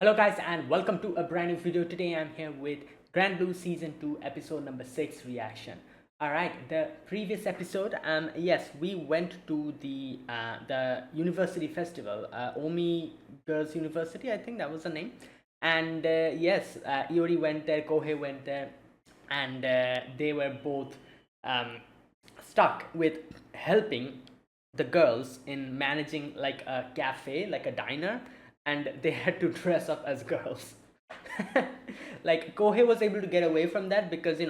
Hello guys and welcome to a brand new video. Today I'm here with Grand Blue Season 2 episode number 6 reaction. Alright, the previous episode, yes, we went to the university festival, Omi Girls University, I think that was the name. And yes, Iori went there, Kohei went there, and they were both um, stuck with helping the girls in managing like a cafe, like a diner, and they had to dress up as girls. Like Kohei was able to get away from that because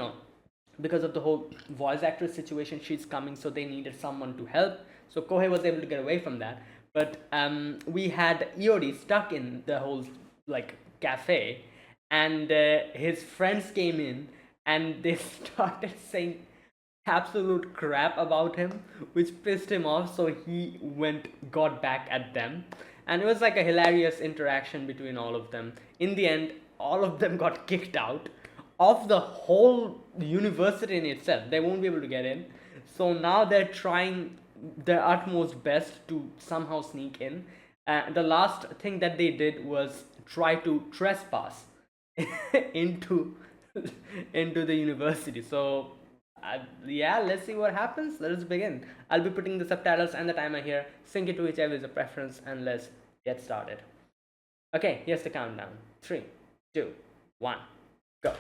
because of the whole voice actress situation, she's coming, so they needed someone to help. So Kohei was able to get away from that. But we had Iori stuck in the whole like cafe, and his friends came in and they started saying absolute crap about him, which pissed him off. So he got back at them, and it was like a hilarious interaction between all of them. In the end, all of them got kicked out of the whole university in itself. They won't be able to get in. So now they're trying their utmost best to somehow sneak in. The last thing that they did was try to trespass into into the university. So yeah, let's see what happens. Let us begin. I'll be putting the subtitles and the timer here. Sync it to whichever is your preference, and let's get started. Okay, here's the countdown. 3, 2, 1, go.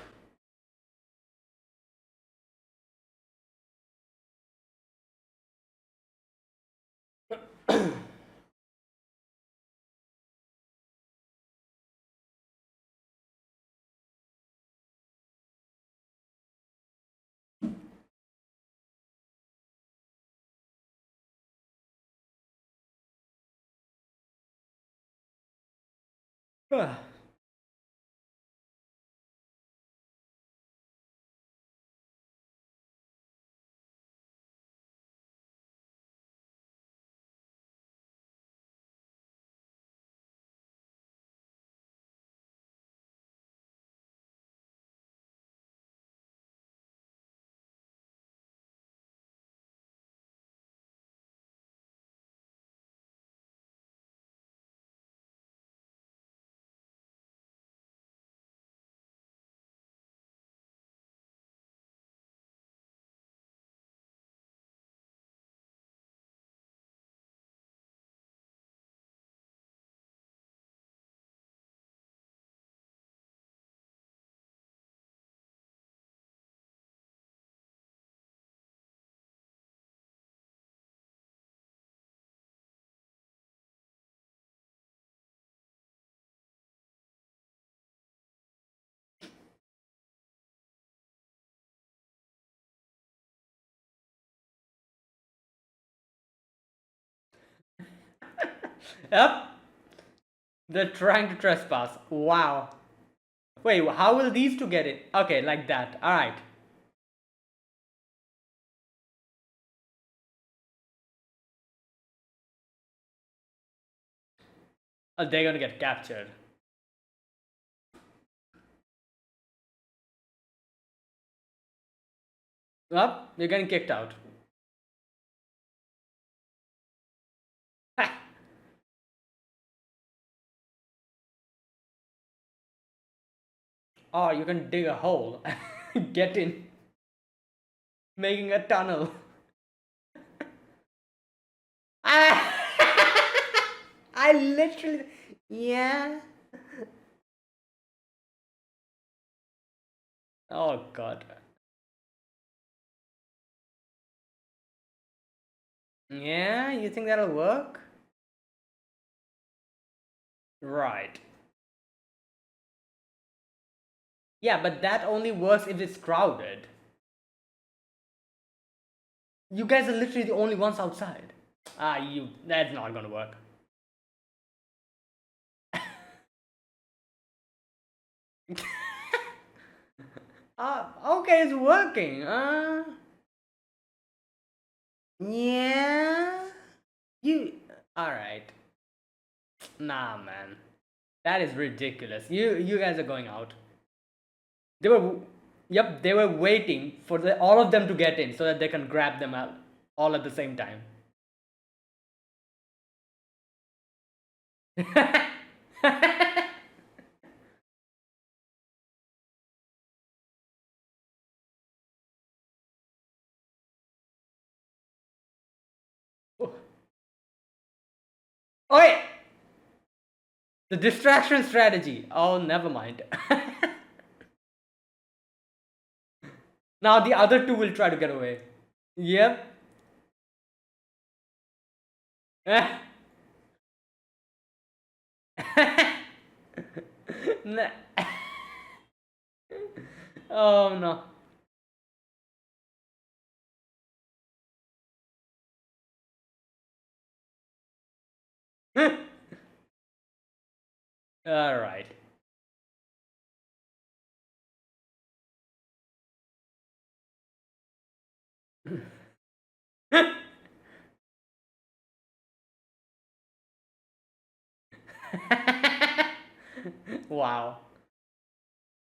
Yep, they're trying to trespass. Wow. Wait, how will these two get it? Okay, like that. Alright. They're gonna get captured. Up, you're getting kicked out. Or you can dig a hole, get in, making a tunnel. Ah! I literally, yeah. Oh god. Yeah, you think that'll work? Right. Yeah, but that only works if it's crowded. You guys are literally the only ones outside. That's not gonna work. Okay, it's working. Yeah. You, alright. Nah, man. That is ridiculous. You guys are going out. They were, yep, they were waiting for all of them to get in so that they can grab them out all at the same time. Oh wait, the distraction strategy. Oh, never mind. Now the other two will try to get away. Yep. Nah. Oh no. All right. Wow.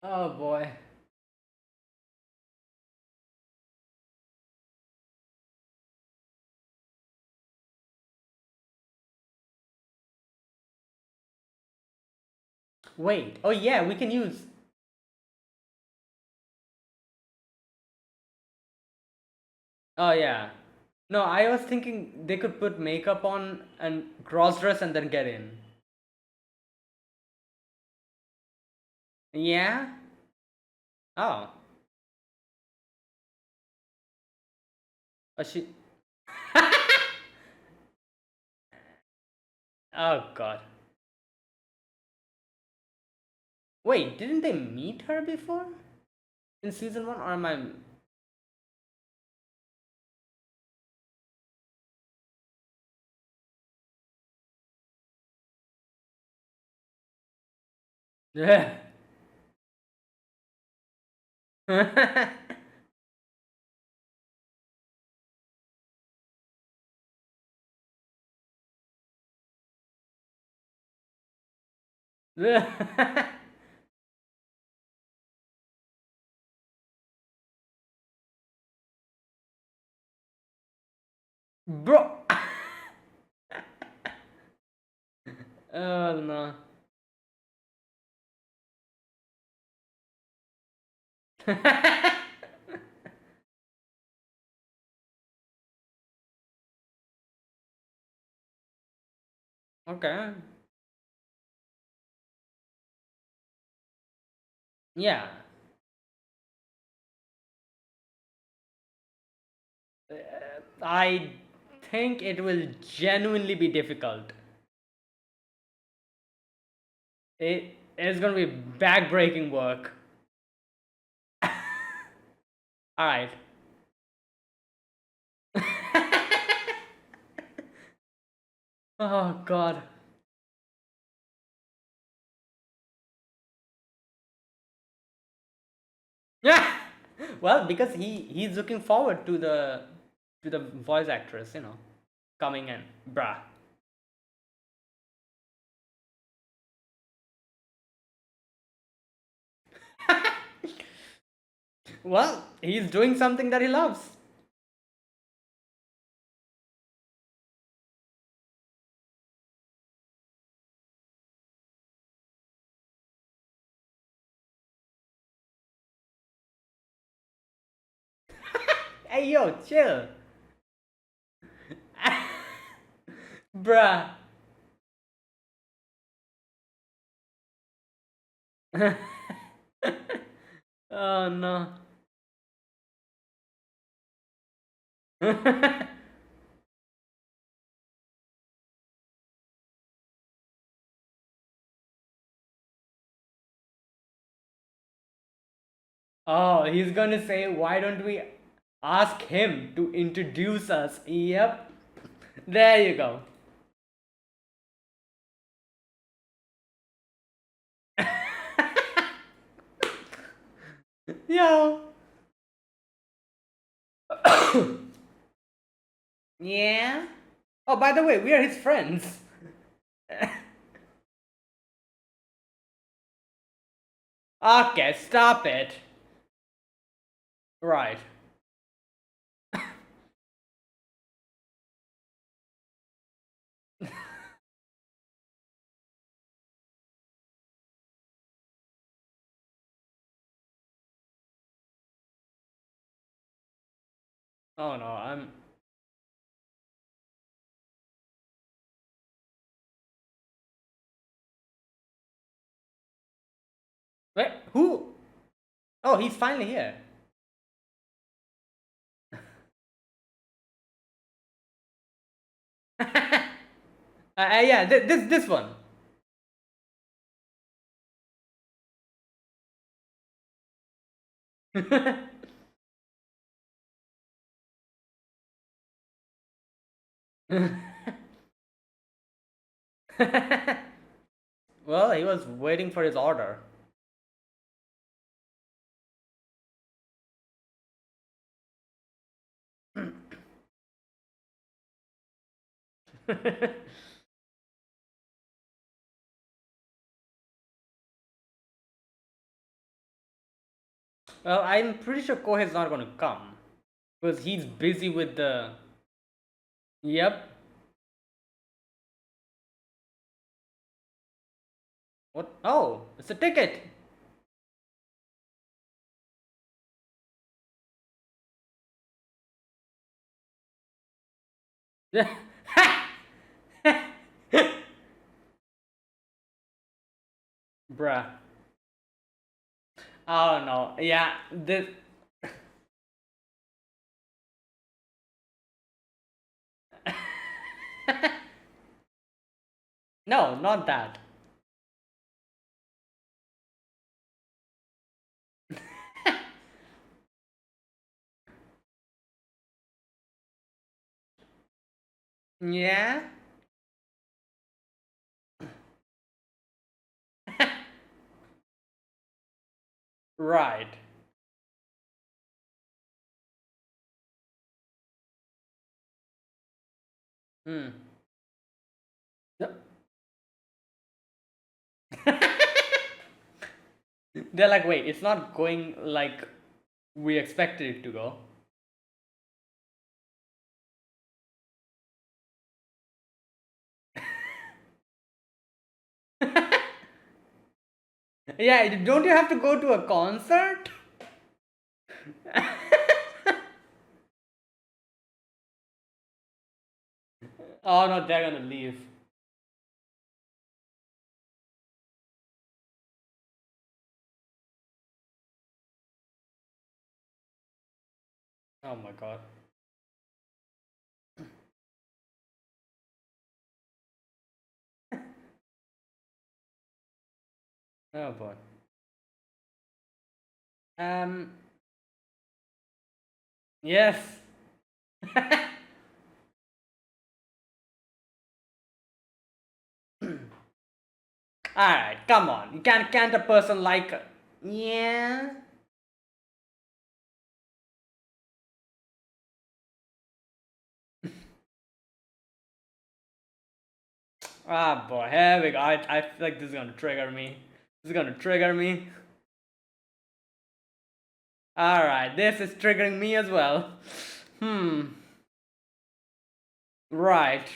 Oh boy. Wait. Oh yeah, we can use. Oh yeah. No, I was thinking they could put makeup on and cross dress and then get in. Yeah? Oh. Oh she. Oh god. Wait, didn't they meet her before? In season 1 or am I. Yeah. Bro. Oh no. Okay. Yeah. I think it will genuinely be difficult. It is gonna be back-breaking work. All right. Oh God. Yeah. Well, because he's looking forward to the voice actress, coming in, bruh. Well, he's doing something that he loves. Hey yo, chill, bruh. Oh no. Oh, he's gonna say, why don't we ask him to introduce us? Yep. There you go. Yo. Yeah. Oh, by the way, we are his friends. Okay, stop it. Right. Oh no, I'm. Who? Oh, he's finally here. Yeah, this one. Well, he was waiting for his order. Well, I'm pretty sure Kohei's not gonna come because he's busy with the. Yep. What? Oh, it's a ticket. Bruh. Oh no. Yeah. This. No, not that. Yeah. Right. Hmm. Yep. They're like, wait, it's not going like we expected it to go. Yeah, don't you have to go to a concert? Oh no, they're gonna leave. Oh my god. Oh boy. Um. Yes. All right, come on. You can't a person like. Yeah. Ah boy, here we go. I feel like this is gonna trigger me. This is gonna trigger me. All right, this is triggering me as well. Hmm. Right.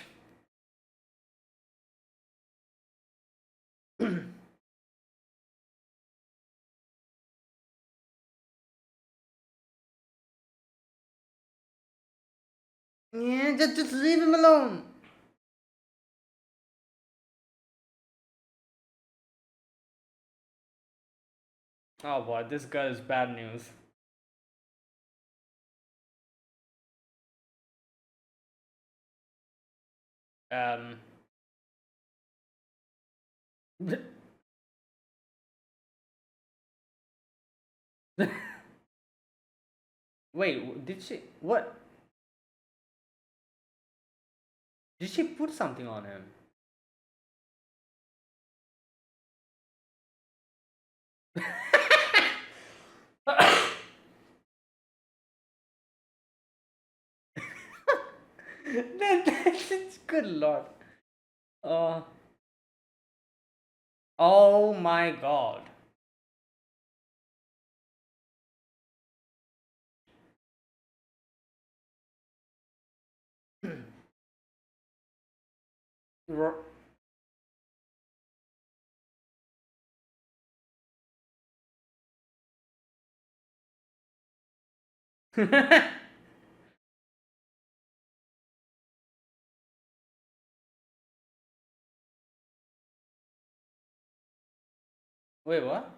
Yeah, just leave him alone. Oh boy, this girl is bad news. Um. Wait, did she what? Did she put something on him? That's good lord. Uh, oh my god. R- Wait, what?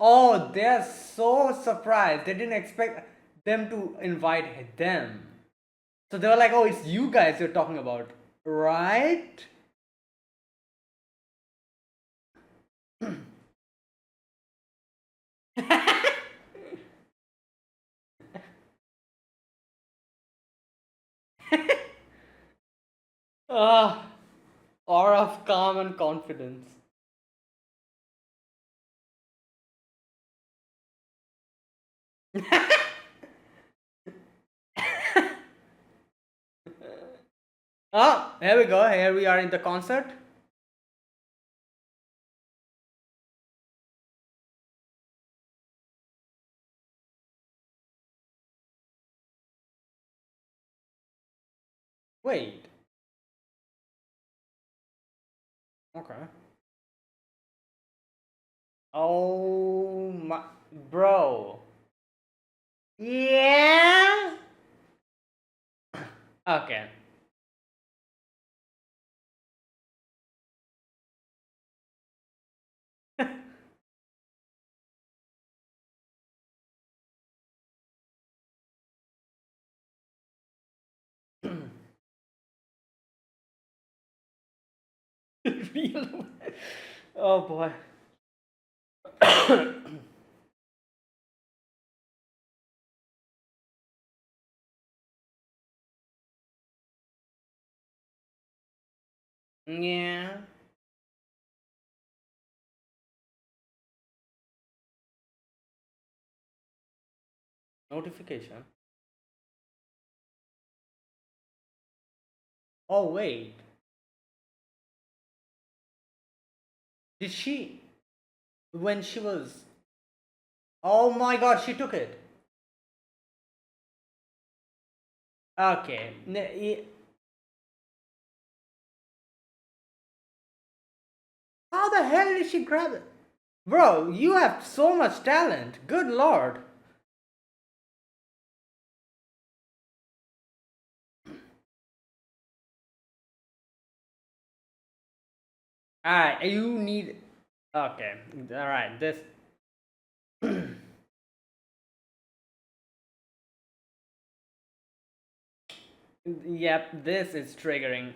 Oh, they're so surprised. They didn't expect them to invite them. So they were like, oh, it's you guys you're talking about, right? Ah, aura of calm and confidence. Ah, here we go. Here we are in the concert. Wait. Okay. Oh my, bro. Yeah. Okay. Real. Oh boy. Yeah. Notification. Oh wait. Did she when she was? Oh my God, she took it. Okay. How the hell did she grab it? Bro, you have so much talent. Good lord. Alright, you need. Okay, alright, this. Yep, this is triggering.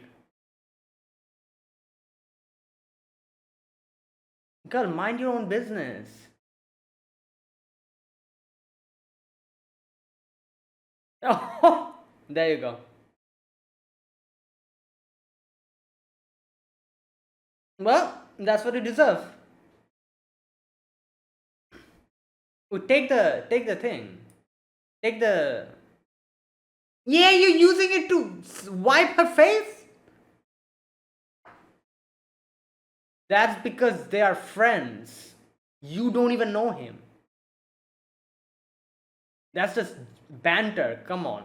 Girl, mind your own business. Oh, there you go. Well, that's what you deserve. Oh, take the thing. Take the. Yeah, you're using it to wipe her face? That's because they are friends. You don't even know him. That's just banter. Come on.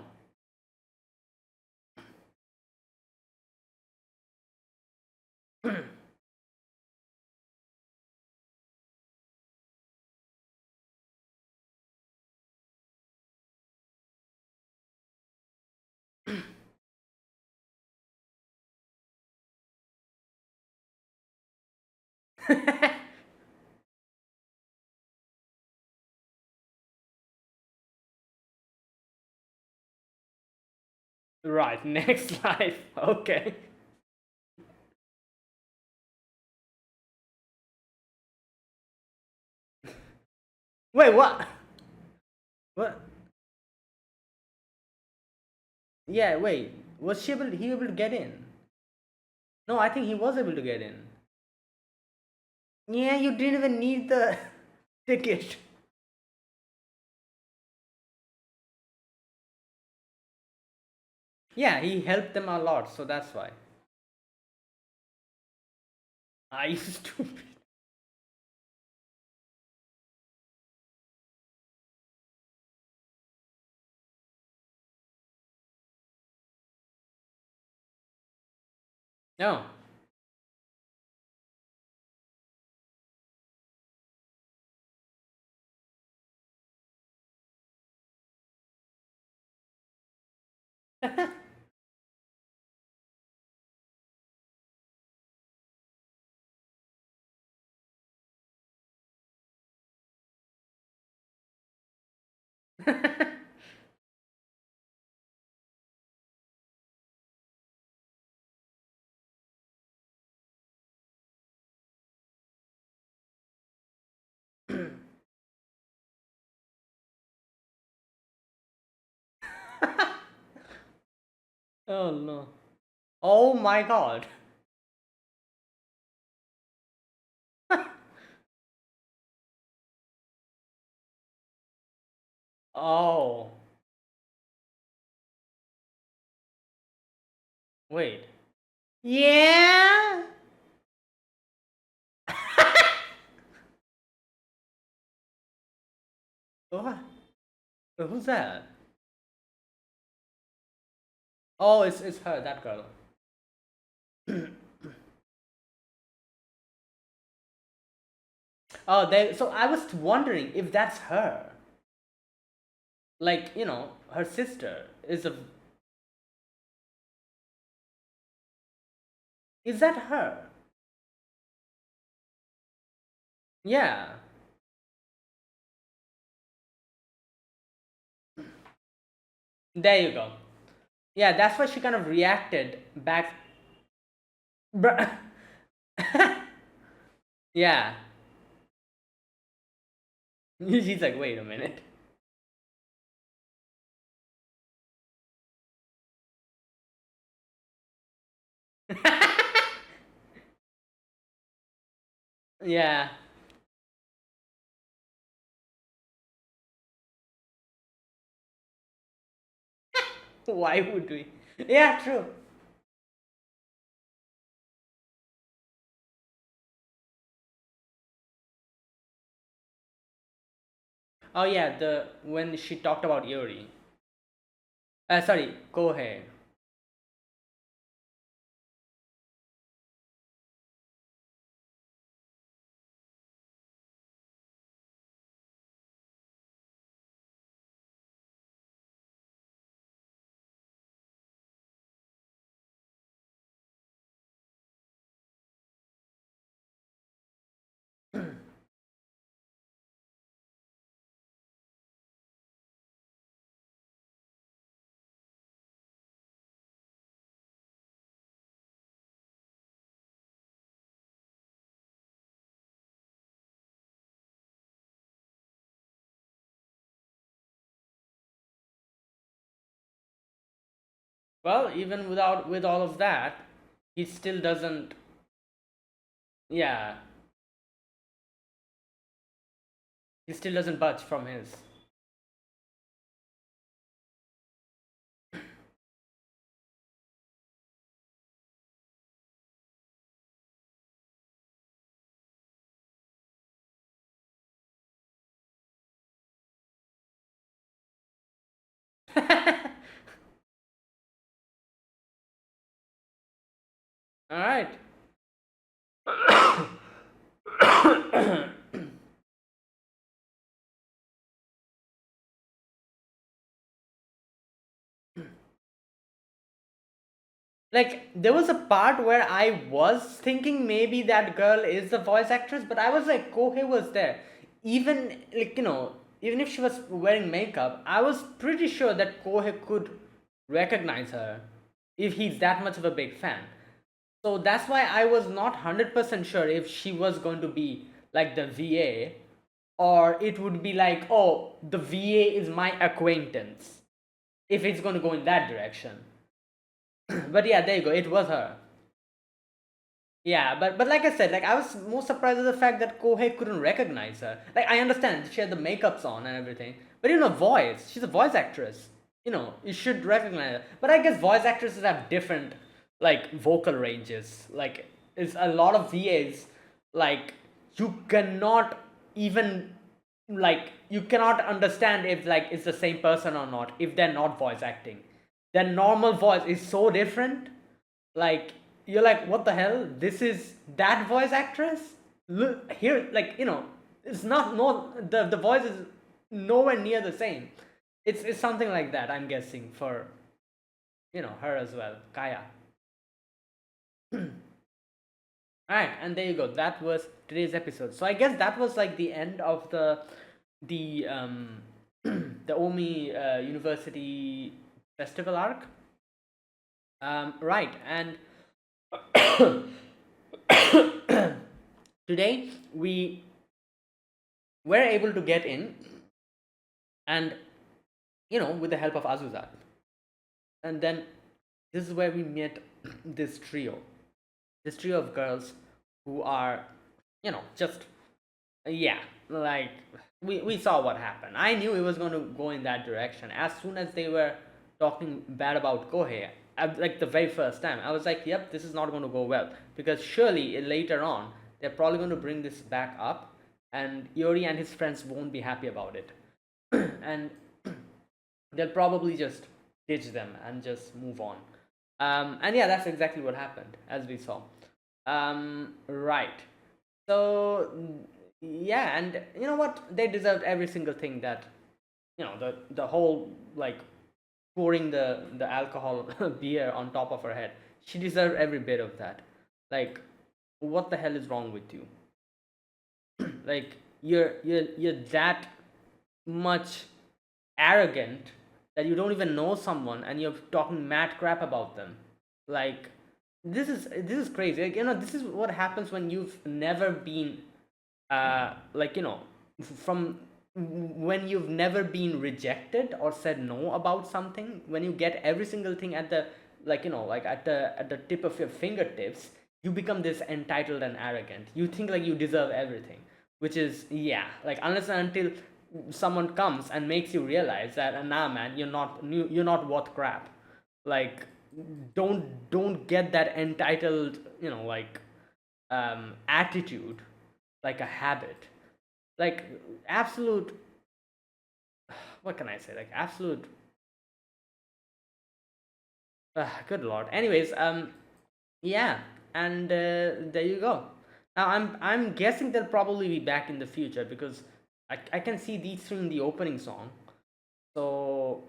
Right, next life. Okay. Wait, what? What? Yeah, wait. Was he able to get in? No, I think he was able to get in. Yeah, you didn't even need the ticket. Yeah, he helped them a lot, so that's why. Are you stupid? No. Oh no. Oh my god. Oh. Wait. Yeah. What? Who's that? Oh, it's her, that girl. Oh, they. So I was wondering if that's her. Like, her sister is a. Is that her? Yeah. There you go. Yeah, that's why she kind of reacted back. Bruh. Yeah. She's like, wait a minute. Yeah. Why would we? Yeah, true. Oh yeah, the when she talked about Yuri. Sorry, Kohei. Well, even with all of that, he still doesn't. Yeah, he still doesn't budge from his. All right. Like there was a part where I was thinking maybe that girl is the voice actress, but I was like, Kohei was there. Even like even if she was wearing makeup, I was pretty sure that Kohei could recognize her if he's that much of a big fan. So that's why I was not 100% sure if she was going to be like the VA, or it would be like, oh, the VA is my acquaintance, if it's going to go in that direction. But yeah, there you go, it was her. Yeah, but like I said, like I was more surprised at the fact that Kohei couldn't recognize her. Like I understand she had the makeups on and everything, but voice. She's a voice actress. You should recognize her. But I guess voice actresses have different like vocal ranges. Like it's a lot of VAs. Like you cannot even you cannot understand if like it's the same person or not if they're not voice acting. Their normal voice is so different, like you're like, what the hell, this is that voice actress. Look here, like it's not, no, the voice is nowhere near the same. It's something like that, I'm guessing, for her as well, Kaya. All right, and there you go, that was today's episode. So I guess that was like the end of the the Omi University festival arc. Right, and today we were able to get in, and with the help of Azuzat, and then this is where we met this trio, of girls who are, just yeah, like we saw what happened. I knew it was going to go in that direction as soon as they were talking bad about Kohei. Like the very first time, I was like, "Yep, this is not going to go well," because surely later on they're probably going to bring this back up, and Yuri and his friends won't be happy about it, and they'll probably just ditch them and just move on. And yeah, that's exactly what happened, as we saw. Right. So yeah, and you know what? They deserved every single thing that the whole like pouring the alcohol beer on top of her head. She deserved every bit of that. Like, what the hell is wrong with you? Like, you're that much arrogant that you don't even know someone and you're talking mad crap about them. Like, this is crazy. Like, this is what happens when you've never been like from when you've never been rejected or said no about something. When you get every single thing at the like at the tip of your fingertips, you become this entitled and arrogant. You think like you deserve everything, which is, yeah, like, unless and until someone comes and makes you realize that, nah man, you're not worth crap. Like, don't get that entitled like attitude like a habit. Like, absolute, what can I say, like, absolute, good lord. Anyways, yeah, and there you go. Now I'm guessing they'll probably be back in the future, because I can see these three in the opening song. So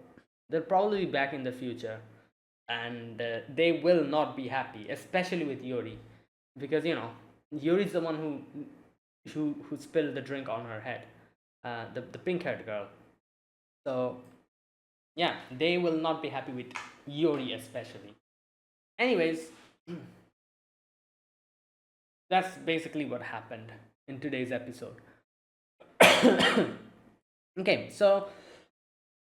they'll probably be back in the future, and they will not be happy, especially with Yuri, because Yuri's the one who spilled the drink on her head, the pink haired girl. So yeah, they will not be happy with Yuri especially. Anyways, that's basically what happened in today's episode. Okay, so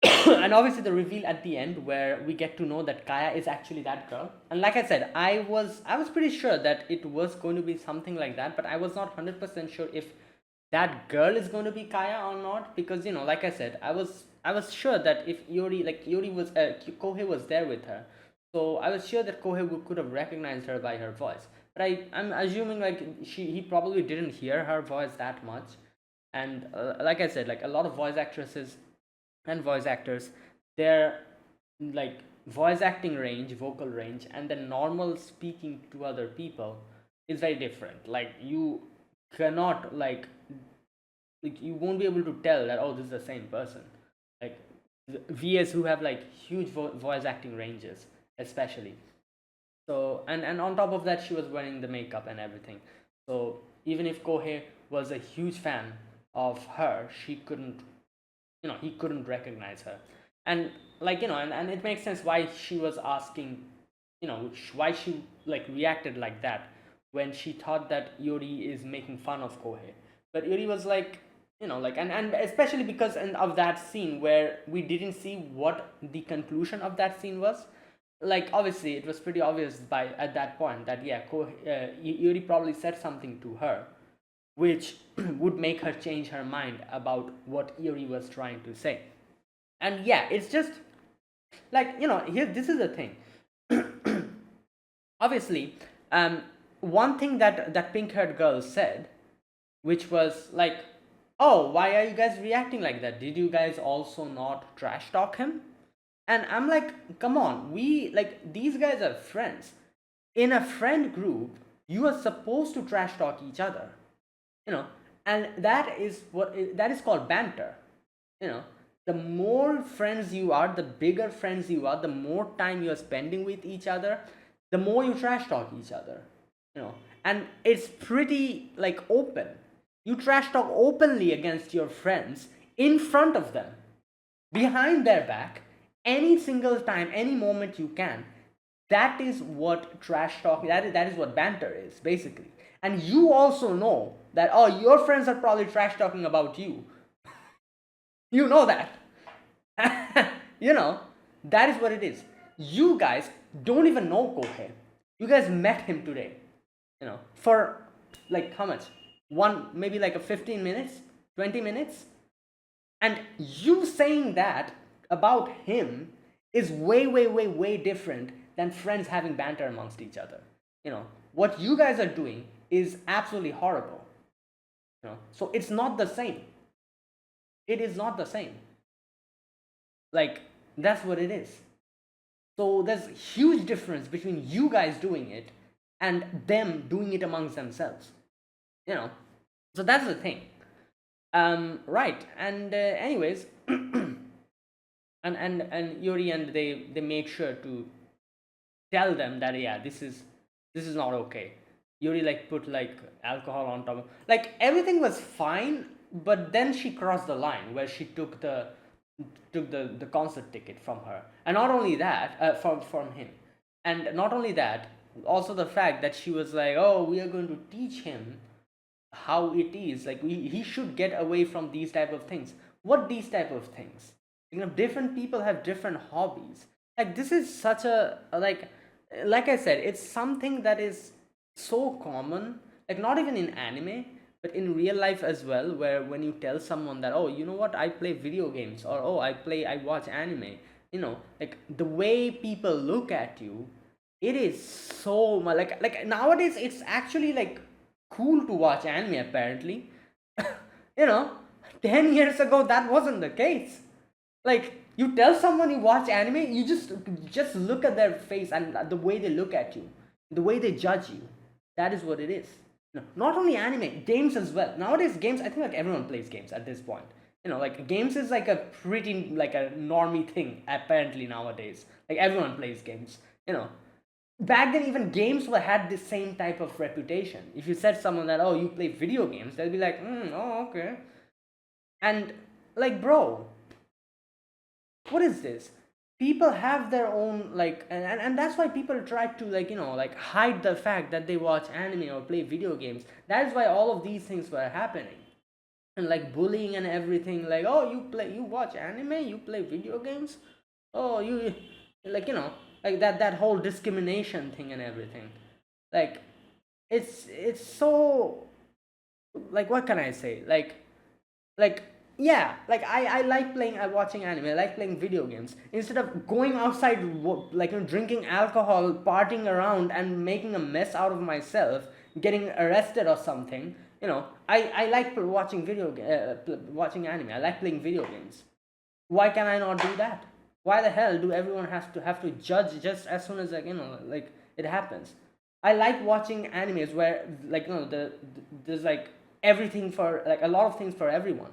and obviously the reveal at the end, where we get to know that Kaya is actually that girl. And like I said, I was pretty sure that it was going to be something like that, but I was not 100% sure if that girl is going to be Kaya or not, because like I said, I was sure that if Yuri was Kohei was there with her, so I was sure that Kohei could have recognized her by her voice. But I'm assuming like he probably didn't hear her voice that much, and like I said, like a lot of voice actresses and voice actors, their like voice acting range, vocal range, and the normal speaking to other people is very different. Like, you cannot like you won't be able to tell that, oh, this is the same person. Like, VS who have like huge voice acting ranges, especially. So, and on top of that, she was wearing the makeup and everything. So even if Kohei was a huge fan of her, she couldn't, he couldn't recognize her. And like and it makes sense why she was asking, why she like reacted like that when she thought that Yuri is making fun of Kohei. But Yuri was like, like, and especially because of that scene where we didn't see what the conclusion of that scene was. Like, obviously it was pretty obvious by at that point that, yeah, Yuri probably said something to her which would make her change her mind about what Yuri was trying to say. And yeah, it's just like, here, this is the thing. Obviously, one thing that pink haired girl said, which was like, oh, why are you guys reacting like that? Did you guys also not trash talk him? And I'm like, come on, these guys are friends. In a friend group, you are supposed to trash talk each other, you know, and that is called banter. You know, the more friends you are, the bigger friends you are, the more time you are spending with each other, the more you trash talk each other. And it's pretty like open. You trash talk openly against your friends in front of them. behind their back, any single time, any moment you can. That is what trash talking, that is what banter is, basically. And you also know that, oh, your friends are probably trash talking about you. You know that. You know, that is what it is. You guys don't even know Kohei. You guys met him today. For like how much? One, maybe like a 15 minutes, 20 minutes? And you saying that about him is way, way, way, way different than friends having banter amongst each other. What you guys are doing is absolutely horrible. So it's not the same. It is not the same. Like, that's what it is. So there's a huge difference between you guys doing it and them doing it amongst themselves. So that's the thing. Right. And anyways, and Yuri, and they make sure to tell them that, yeah, this is not okay. Yuri like put like alcohol on top of, like, everything was fine, but then she crossed the line where she took the concert ticket from her. And not only that, from him. And not only that, also the fact that she was like, oh, we are going to teach him how it is, like, he should get away from these type of things. What these type of things? Different people have different hobbies. Like, this is such a, like I said, it's something that is so common, like, not even in anime, but in real life as well, where when you tell someone that, oh, you know what, I play video games, or, oh, I watch anime, like, the way people look at you, it is so much like nowadays it's actually like cool to watch anime, apparently. you know 10 years ago that wasn't the case. Like, you tell someone you watch anime, you just look at their face, and the way they look at you, the way they judge you. That is what it is. No, not only anime, games as well. Nowadays, games, I think like everyone plays games at this point. Like, games is like a pretty, like, a normie thing, apparently, nowadays. Like, everyone plays games. Back then, even games had the same type of reputation. If you said someone that, oh, you play video games, they'll be like, oh, okay. And, like, bro, what is this? People have their own, like, and that's why people try to, like, like, hide the fact that they watch anime or play video games. That is why all of these things were happening. And, like, bullying and everything, like, oh, you watch anime, you play video games, oh, you, like, like, that whole discrimination thing and everything. Like, it's so, like, what can I say, like, yeah, like, I like watching anime, I like playing video games, instead of going outside, like, drinking alcohol, partying around, and making a mess out of myself, getting arrested or something. I like watching watching anime, I like playing video games. Why can I not do that? Why the hell do everyone have to judge just as soon as, like, like, it happens? I like watching animes where, like, there's, like, everything for, like, a lot of things for everyone.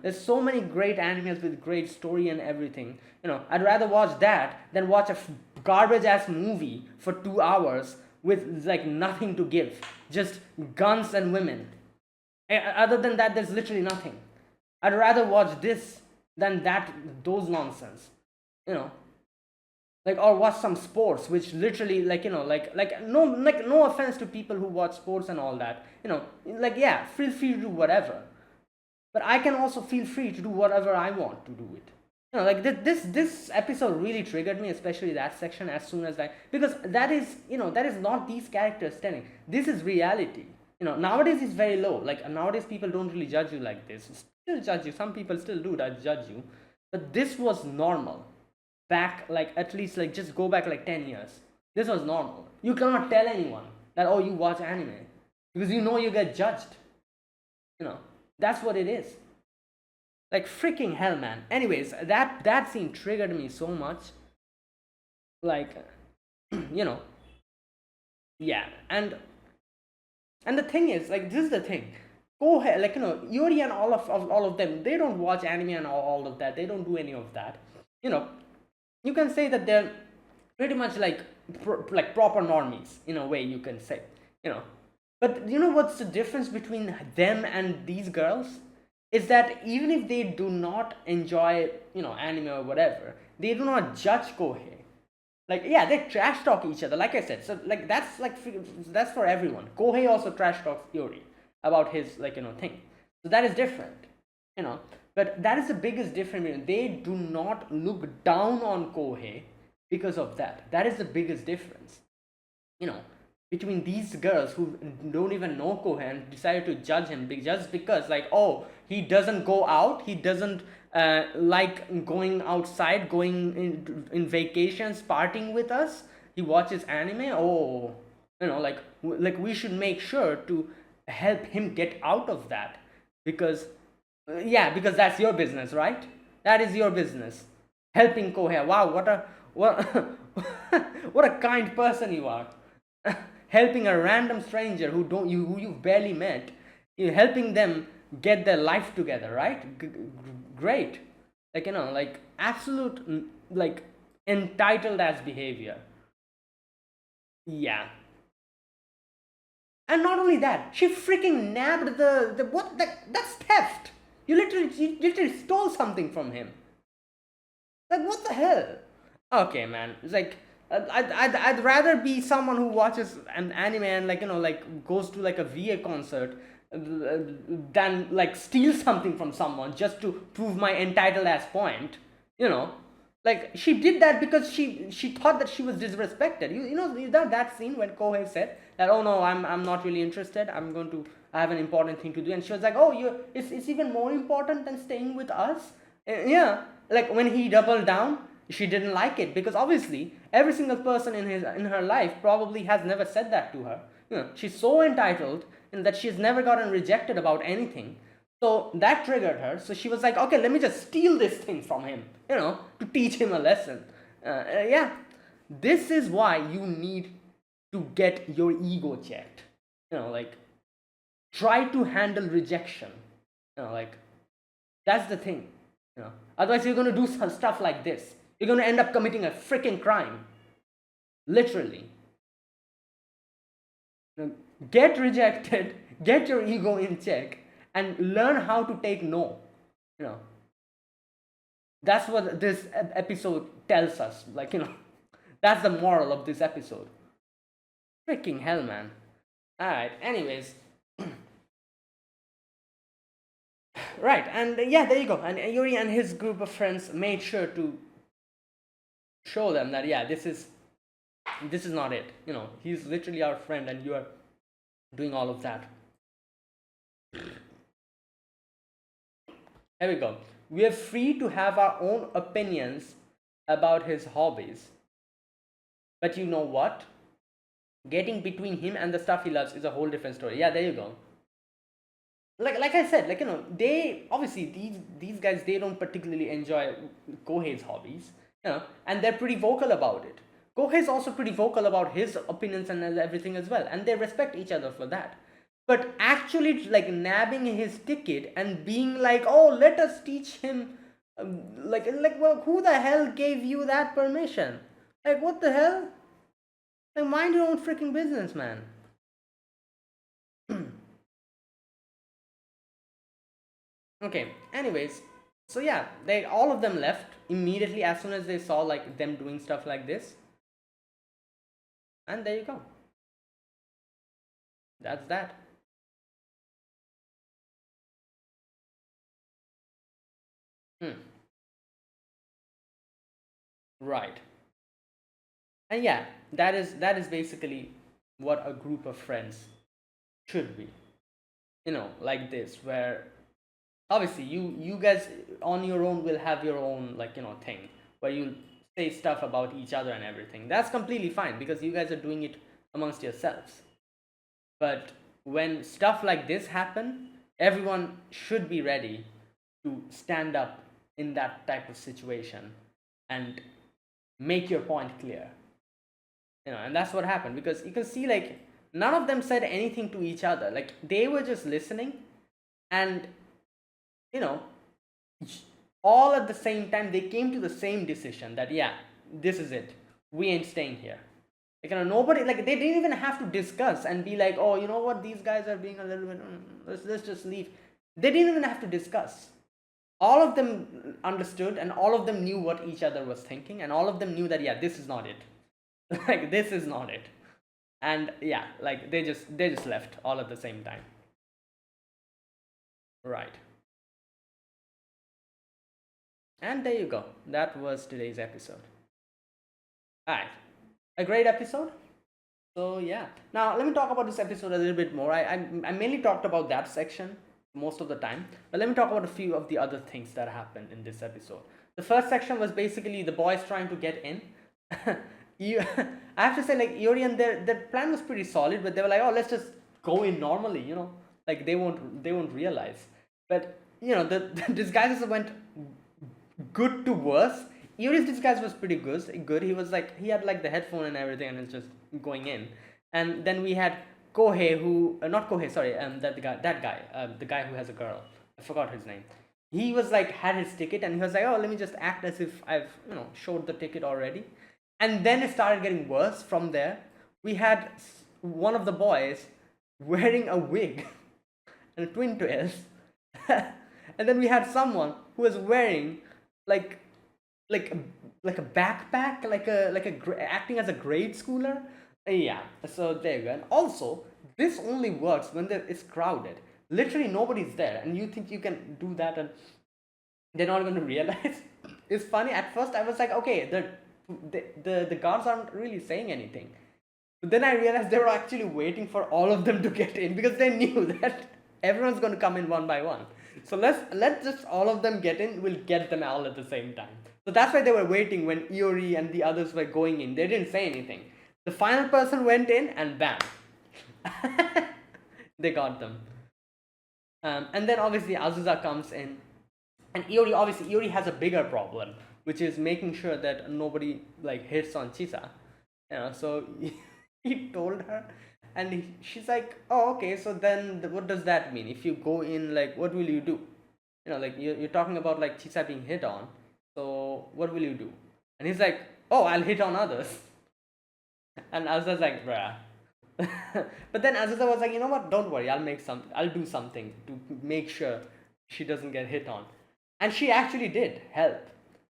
There's so many great animes with great story and everything. I'd rather watch that than watch a garbage ass movie for 2 hours with, like, nothing to give, just guns and women. Other than that, there's literally nothing. I'd rather watch this than those nonsense. Like, or watch some sports, which literally, like, no offense to people who watch sports and all that. Like, yeah, feel free to do whatever, but I can also feel free to do whatever I want to do it. Like, this episode really triggered me, especially that section, as soon as because that is not these characters telling. This is reality. Nowadays it's very low. Like, nowadays people don't really judge you like this. Still judge you. Some people still do that, judge you. But this was normal. Back, like, at least, like, just go back like 10 years. This was normal. You cannot tell anyone that, oh, you watch anime, because you get judged. That's what it is. Like, freaking hell, man. Anyways, that scene triggered me so much. Like, yeah. And the thing is, like, this is the thing. Go ahead, like, Yuri and all of them, they don't watch anime and all of that. They don't do any of that. You can say that they're pretty much like proper normies, in a way, you can say. But what's the difference between them and these girls? is that even if they do not enjoy, anime or whatever, they do not judge Kohei. Like, yeah, they trash talk each other, like I said. So, like, that's for everyone. Kohei also trash talks Yuri about his, thing. So that is different, you know. But that is the biggest difference. They do not look down on Kohei because of that. That is the biggest difference, you know, between these girls who don't even know Kohei and decided to judge him just because, like, oh, he doesn't go out, he doesn't like going outside, going in vacations, partying with us, he watches anime. Oh, like we should make sure to help him get out of that, because yeah, because that's your business, right? That is your business, helping Kohei. Wow, what what a kind person you are. Helping a random stranger who you've barely met, you're helping them get their life together, right? Great. Like, like absolute, like, entitled as behavior. Yeah. And not only that, she freaking nabbed the what, that's theft. You literally stole something from him. Like, what the hell? Okay, man. It's like, I'd rather be someone who watches an anime and, like, like goes to like a VA concert, than like steal something from someone just to prove my entitled ass point. You know, like, she did that because she thought that she was disrespected. You know that scene when Kohei said that, oh no, I'm not really interested. I have an important thing to do, and she was like, oh, it's even more important than staying with us. Yeah, like when he doubled down, she didn't like it because obviously every single person in her life probably has never said that to her. She's so entitled in that she's never gotten rejected about anything. So that triggered her. So she was like, okay, let me just steal this thing from him, to teach him a lesson. Yeah, this is why you need to get your ego checked. Like, try to handle rejection. Like, that's the thing. Otherwise, you're going to do some stuff like this. You're going to end up committing a freaking crime. Literally. Get rejected, get your ego in check, and learn how to take no. That's what this episode tells us. Like, that's the moral of this episode. Freaking hell, man. Alright, anyways. Right, and yeah, there you go. And Yuri and his group of friends made sure to show them that, yeah, this is not it. He's literally our friend, and you are doing all of that. Here we go. We are free to have our own opinions about his hobbies. But you know what? Getting between him and the stuff he loves is a whole different story. Yeah, there you go. Like I said, like, they obviously, these guys, they don't particularly enjoy Kohei's hobbies, and they're pretty vocal about it. Kohei's also pretty vocal about his opinions and everything as well, and they respect each other for that. But actually, like, nabbing his ticket and being like, oh, let us teach him, well, who the hell gave you that permission? Like, what the hell? Like, mind your own freaking business, man. Okay, anyways, so yeah, they all of them left immediately as soon as they saw, like, them doing stuff like this. And there you go. That's that. Right. And yeah, that is basically what a group of friends should be. Like this, where obviously you guys on your own will have your own, like, thing where you say stuff about each other and everything. That's completely fine because you guys are doing it amongst yourselves. But when stuff like this happen, everyone should be ready to stand up in that type of situation and make your point clear. And that's what happened, because you can see, like, none of them said anything to each other. Like, they were just listening, and you know all at the same time they came to the same decision that, yeah, this is it, we ain't staying here. Like, nobody, like, they didn't even have to discuss and be like, oh, you know what, these guys are being a little bit, let's just leave. They didn't even have to discuss. All of them understood, and all of them knew what each other was thinking, and all of them knew that, yeah, this is not it. Like, this is not it. And yeah, like they just left all at the same time. Right. And there you go. That was today's episode. All right. A great episode. So yeah. Now let me talk about this episode a little bit more. I mainly talked about that section most of the time, but let me talk about a few of the other things that happened in this episode. The first section was basically the boys trying to get in. you, I have to say, like, Yuri and their plan was pretty solid, but they were like, oh, let's just go in normally, like they won't realize. But the disguises went good to worse. Yuri's disguise was pretty good. Good. He was like, he had like the headphone and everything, and it's just going in. And then we had Kohei, who not Kohei, sorry, that guy, the guy who has a girl. I forgot his name. He was like had his ticket, and he was like, oh, let me just act as if I've showed the ticket already. And then it started getting worse from there. We had one of the boys wearing a wig and twin tails. And then we had someone who was wearing like like a, like a backpack, acting as a grade schooler. Yeah, so there you go. And also, this only works when it's crowded. Literally nobody's there, and you think you can do that, and they're not going to realize. It's funny. At first, I was like, okay, the guards aren't really saying anything. But then I realized they were actually waiting for all of them to get in, because they knew that everyone's going to come in one by one. So let's just all of them get in. We'll get them all at the same time. So that's why they were waiting when Iori and the others were going in. They didn't say anything. The final person went in, and bam, they got them. And then obviously Azusa comes in, and Iori has a bigger problem, which is making sure that nobody like hits on Chisa. So he told her, and she's like, oh, okay, so then what does that mean? If you go in, like, what will you do? Like you're talking about like Chisa being hit on, so what will you do? And he's like, oh, I'll hit on others. And Azusa's like, bruh. But then Azusa was like, you know what, don't worry, I'll do something to make sure she doesn't get hit on. And she actually did help,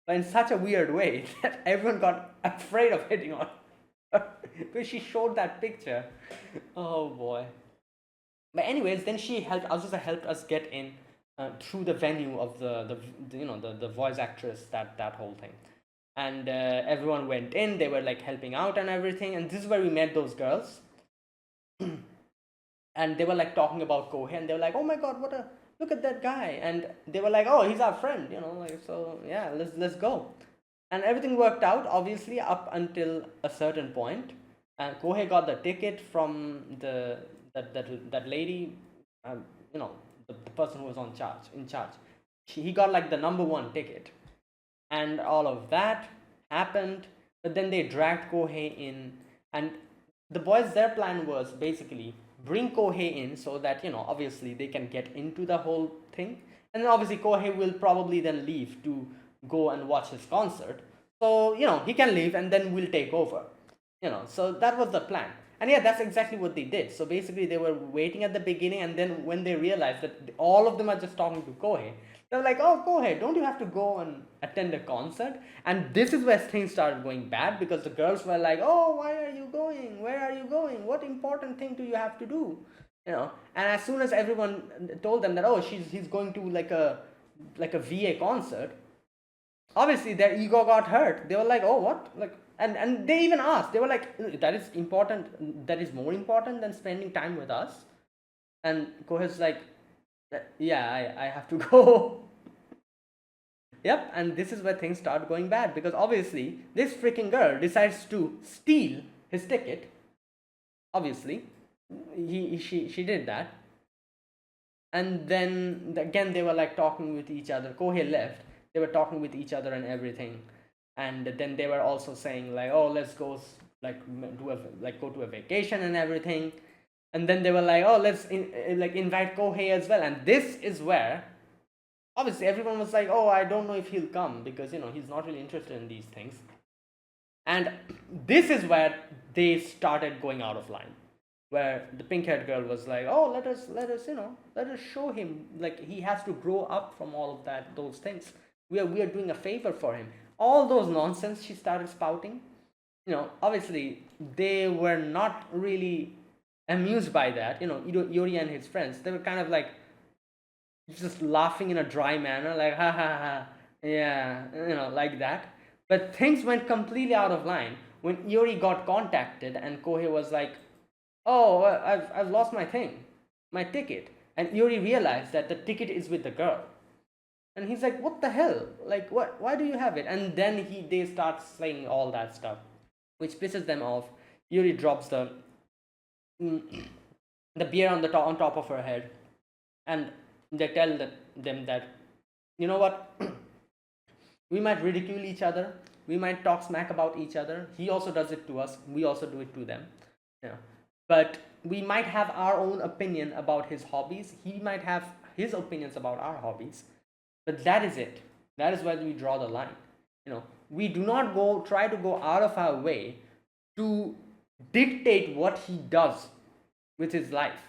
but in such a weird way that everyone got afraid of hitting on her. Because she showed that picture. Oh boy. But anyways, then Azusa helped us get in through the venue of the voice actress, that whole thing. And everyone went in. They were like helping out and everything, and this is where we met those girls. And they were like talking about Kohei, and they were like, oh my god, look at that guy. And they were like, oh, he's our friend, like, so yeah, let's go. And everything worked out, obviously, up until a certain point. And Kohei got the ticket from that lady, the person who was in charge. He got like the number 1 ticket, and all of that happened. But then they dragged Kohei in, and the boys, their plan was basically bring Kohei in so that obviously they can get into the whole thing, and then obviously Kohei will probably then leave to go and watch his concert. So he can leave, and then we'll take over. So that was the plan. And yeah, that's exactly what they did. So basically they were waiting at the beginning, and then when they realized that all of them are just talking to Kohei, they were like, oh, Kohei, don't you have to go and attend a concert? And this is where things started going bad, because the girls were like, oh, why are you going? Where are you going? What important thing do you have to do? And as soon as everyone told them that, oh, he's going to like a VA concert, obviously their ego got hurt. They were like, oh, what? Like, and they even asked, they were like, that is important, that is more important than spending time with us? And Kohei's like, yeah, I have to go. Yep. And this is where things start going bad, because obviously this freaking girl decides to steal his ticket. Obviously she did that. And then again they were like talking with each other. Kohei left, they were talking with each other and everything. And then they were also saying like, oh, let's go like go to a vacation and everything. And then they were like, oh, let's invite Kohei as well. And this is where obviously everyone was like, oh, I don't know if he'll come, because he's not really interested in these things. And this is where they started going out of line. where the pink-haired girl was like, "Oh, let us show him, like, he has to grow up from all of those things. We are doing a favor for him." All those nonsense she started spouting. Obviously they were not really amused by that. Yuri and his friends, they were kind of like just laughing in a dry manner, like, ha ha ha, yeah, like that. But things went completely out of line when Yuri got contacted and Kohei was like, "Oh, I've lost my thing, my ticket." And Yuri realized that the ticket is with the girl. And he's like, "What the hell? Like, what? Why do you have it?" And then they start saying all that stuff, which pisses them off. Yuri drops the beer on top of her head, and they tell them that, you know what, we might ridicule each other, we might talk smack about each other. He also does it to us, we also do it to them. But we might have our own opinion about his hobbies, he might have his opinions about our hobbies, but that is it. That is where we draw the line. We do not try to go out of our way to dictate what he does with his life,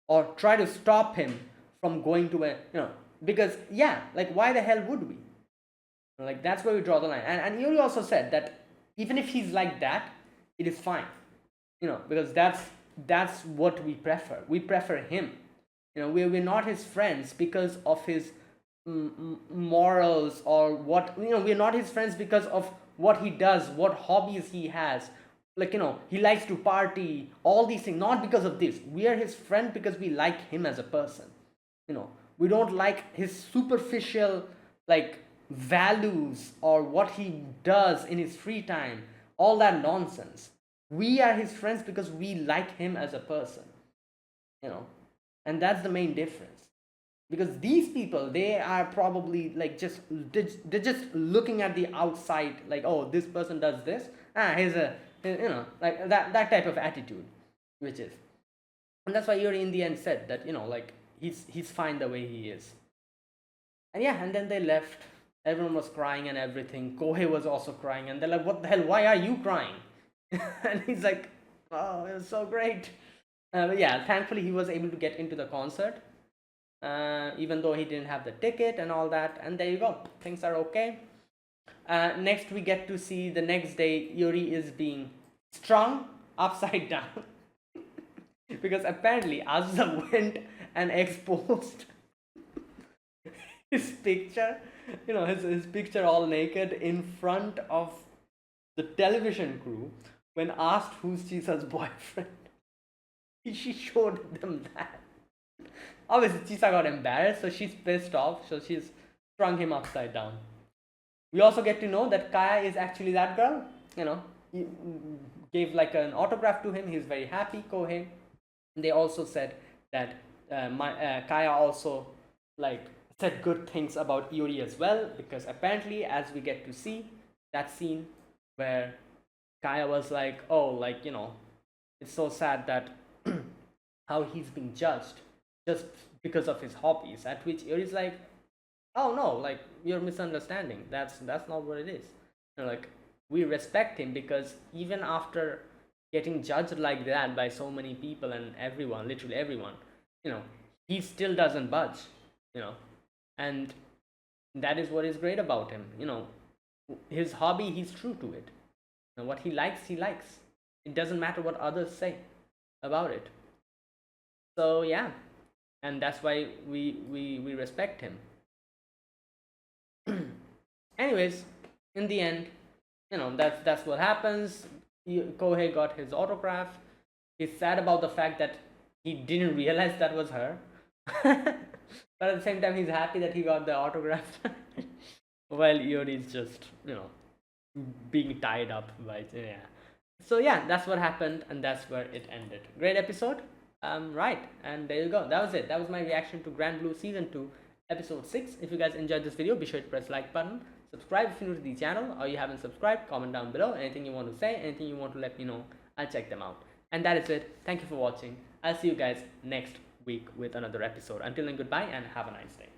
or try to stop him from going to because, yeah, like, why the hell would we? Like, that's where we draw the line. And Yuri also said that even if he's like that, it is fine, because that's what we prefer. We prefer him. We're not his friends because of his morals, or what, we're not his friends because of what he does, what hobbies he has. Like, he likes to party, all these things. Not because of this. We are his friend because we like him as a person. We don't like his superficial, like, values or what he does in his free time, all that nonsense. We are his friends because we like him as a person. And that's the main difference. Because these people, they are probably like they're just looking at the outside, like, "Oh, this person does this, he's a, like that type of attitude," which is. And that's why Yuri in the end said that, like, he's fine the way he is. And yeah, and then they left. Everyone was crying and everything. Kohei was also crying, and they're like, "What the hell, why are you crying?" And he's like, "Oh, it was so great." But yeah, thankfully he was able to get into the concert, even though he didn't have the ticket and all that. And there you go, things are okay. Next we get to see the next day Yuri is being strung upside down because apparently Azusa went and exposed his picture, his picture all naked in front of the television crew. When asked who's Chisa's boyfriend, she showed them that. Obviously, Chisa got embarrassed, so she's pissed off, so she's strung him upside down. We also get to know that Kaya is actually that girl. He gave like an autograph to him. He's very happy, Kohei. They also said that Kaya also, like, said good things about Yuri as well, because apparently, as we get to see that scene where Kaya was like, "Oh, like, it's so sad that how he's being judged just because of his hobbies," at which Yuri's like, "Oh no, like, you're misunderstanding. That's not what it is. Like, we respect him because even after getting judged like that by so many people and everyone, literally everyone, he still doesn't budge, and that is what is great about him. His hobby, he's true to it, and what he likes, he likes. It doesn't matter what others say about it. So yeah, and that's why we respect him." Anyways, in the end, that's what happens. Kohei got his autograph. He's sad about the fact that he didn't realize that was her. But at the same time, he's happy that he got the autograph. While Yuri's just, being tied up by, yeah. So yeah, that's what happened, and that's where it ended. Great episode. Right, and there you go. That was it. That was my reaction to Grand Blue Season 2, Episode 6. If you guys enjoyed this video, be sure to press like button. Subscribe if you're new to the channel, or you haven't subscribed. Comment down below. Anything you want to say, anything you want to let me know, I'll check them out. And that is it. Thank you for watching. I'll see you guys next week with another episode. Until then, goodbye and have a nice day.